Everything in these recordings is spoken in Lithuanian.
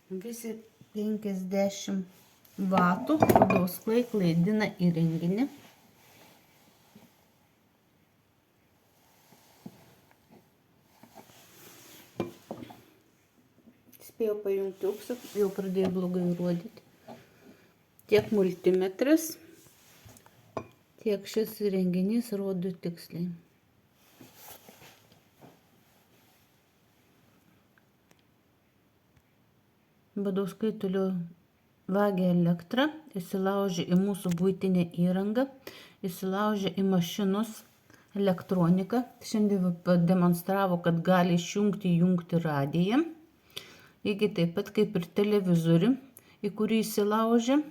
Visi 50 vatų padausklai klaidina įrenginį. Spėjau pajungti auksą, jau pradėjo blogai rodyti. Tiek multimetras, tiek šis įrenginys rodo tiksliai. Badauskai toliau vagia elektrą, įsilaužia į mūsų buitinę įrangą, įsilaužia į mašinos elektroniką. Šiandien pademonstravo, kad gali išjungti, įjungti radiją. Lygiai taip pat kaip ir televizorių, į kurį įsilaužia.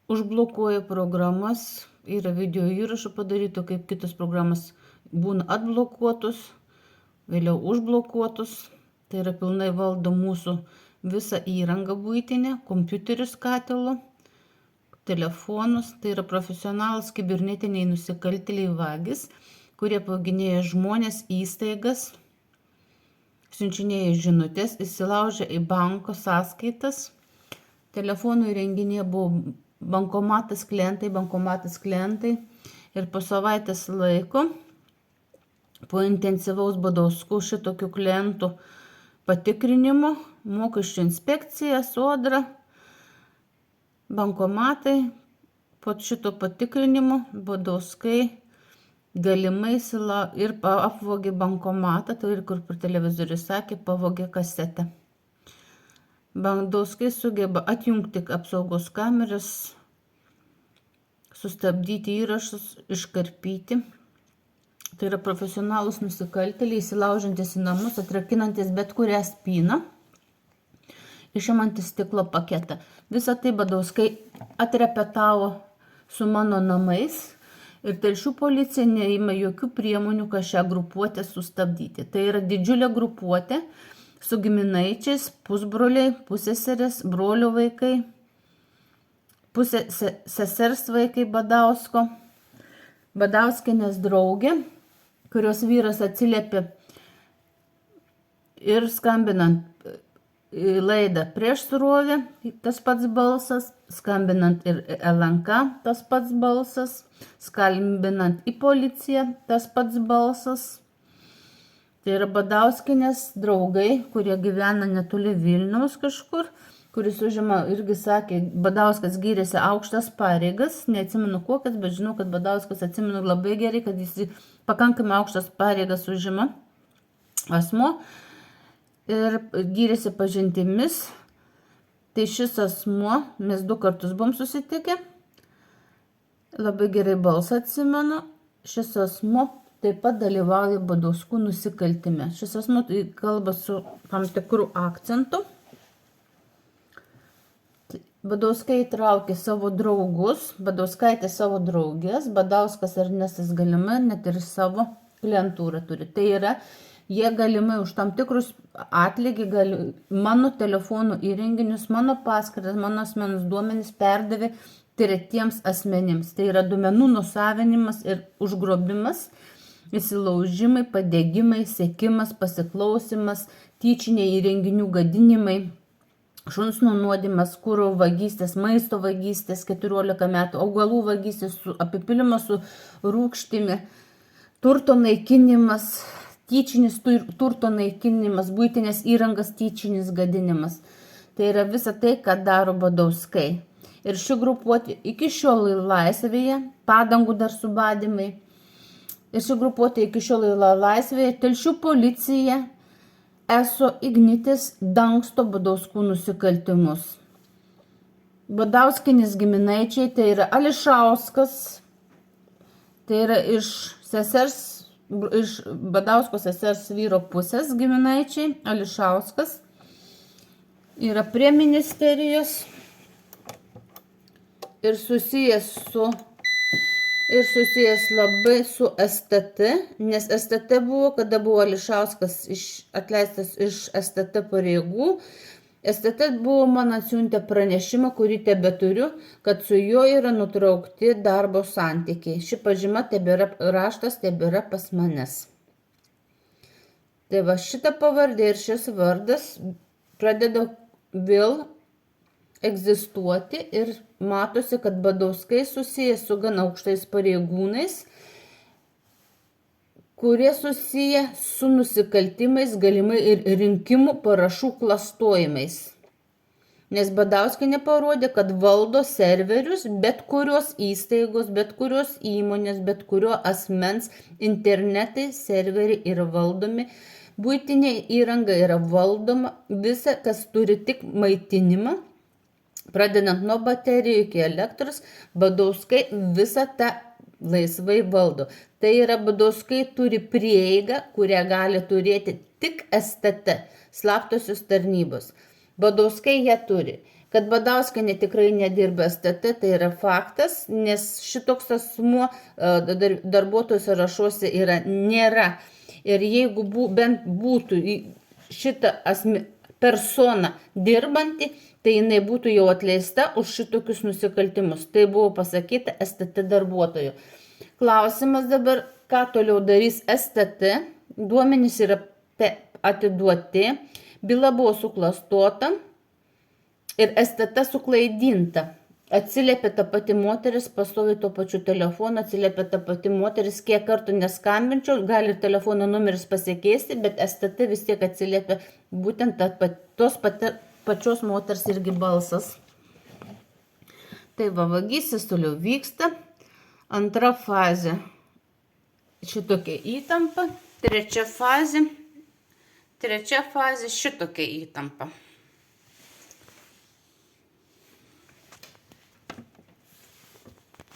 Užblokuoja programas, yra video įrašų padaryto, kaip kitos programas būna atblokuotos, vėliau užblokuotos. Tai yra pilnai valdo mūsų visą įrangą buitinę, kompiuterius katilo, telefonus. Tai yra profesionalus kibernetiniai nusikaltėliai vagys, kurie pavaginėja žmonės, įstaigas, siunčinėja žinutės, įsilaužia į banko sąskaitas. Telefonų įrenginėje buvo bankomatas klientai ir po savaitės laiko, po intensyvaus Badauskų šitokių klientų patikrinimo, mokesčių inspekcija, sodra, bankomatai, po šito patikrinimo Badauskai galimai ir apvogė bankomatą, tai ir kur per televizorių sakė, pavogė kasetę. Badauskai sugeba atjungti apsaugos kameras, sustabdyti įrašus, iškarpyti. Tai yra profesionalūs nusikaltėliai, įsilaužiantis į namus, atrakinantis bet kurią spyną, išimantis stiklo paketą. Visą tai Badauskai atrepetavo su mano namais ir Telšių policija neima jokių priemonių, kad šią grupuotę sustabdyti. Tai yra didžiulė grupuotė su giminaičiais, pusbroliai, pusseserės, brolio vaikai, sesers vaikai Badausko, Badauskienės draugė, kurios vyras atsiliepė ir skambinant į laidą Prieš srovę, tas pats balsas, skambinant ir LNK, tas pats balsas, skambinant į policiją, tas pats balsas. Tai yra Badauskienės draugai, kurie gyvena netoli Vilniaus kažkur, kuris užima, irgi sakė, Badauskas gyrėsi aukštas pareigas, neatsimenu kokias, bet žinau, kad Badauskas atsimenu labai gerai, kad jis pakankamai aukštas pareigas užima asmo ir gyrėsi pažintimis. Tai šis asmuo, mes 2 kartus buvom susitikę, labai gerai balsą atsimenu, šis asmuo taip pat dalyvauja Badauskų nusikaltime. Šis asmuo kalba su tam tikrų akcentų. Badauskai įtraukė savo draugus, Badauskaitė savo draugės, Badauskas Ernestas galimai net ir savo klientūrą turi. Tai yra, jie galimai už tam tikrus atlygį mano telefonų įrenginius, mano paskirtas, mano asmenus duomenys perdavė tretiems asmenims. Tai yra duomenų nusavinimas ir užgrobimas, įsilaužimai, padegimai, sekimas, pasiklausimas, tyčiniai įrenginių gadinimai, šuns nunuodimas, kuro vagystės, maisto vagystės 14 metų, augalų vagystės, apipilimas su rūgštimi, turto naikinimas, tyčinis turto naikinimas, buitinės įrangas tyčinis gadinimas. Tai yra visa tai, ką daro Badauskai. Ir ši grupuotė iki šiol laisvėje, padangų dar subadimai. Ir ši grupuotė iki šiol laisvėje, Telšių policija, ESO Ignitis dangsto Badauskų nusikaltimus. Badauskienės giminaičiai, tai yra Ališauskas, tai yra iš Badausko sesers vyro pusės giminaičiai, Ališauskas, yra prie ministerijos ir susijęs labai su STT, nes STT buvo, kada buvo Ališauskas atleistas iš STT pareigų. STT buvo man atsiuntę pranešimą, kurį tebeturiu, kad su juo yra nutraukti darbo santykiai. Ši pažyma raštas tebėra pas manęs. Tai va šita pavardė ir šis vardas pradeda vėl egzistuoti ir matosi, kad Badauskai susiję su gan aukštais pareigūnais, kurie susiję su nusikaltimais, galimai ir rinkimų parašų klastojimais. Nes Badauskienė parodė, kad valdo serverius bet kurios įstaigos, bet kurios įmonės, bet kurio asmens internetai, serveriai yra valdomi, buitinė įranga yra valdoma, visa, kas turi tik maitinimą, pradedant nuo baterijų iki elektros, Badauskai visą tą laisvai valdo. Tai yra Badauskai turi prieigą, kurią gali turėti tik STT, slaptosios tarnybos. Badauskai ją turi. Kad Badauskienė tikrai nedirba STT, tai yra faktas, nes šitoks asmuo darbuotojų sąrašuose nėra. Ir jeigu bent būtų šitą persona dirbanti, tai jinai būtų jau atleista už šitokius nusikaltimus. Tai buvo pasakyta STT darbuotojų. Klausimas dabar, ką toliau darys STT, duomenys yra atiduoti, byla buvo suklastota ir STT suklaidinta. Atsiliepė ta pati moteris, pastovi tuo pačiu telefonu, atsiliepė ta pati moteris, kiek kartų neskambinčiau, gali ir telefono numeris pasikeisti, bet STT vis tiek atsiliepė būtent tos pačios moters irgi balsas. Tai vagystės toliau vyksta. Antra fazė šitokia įtampa. Trečia fazė šitokia įtampa.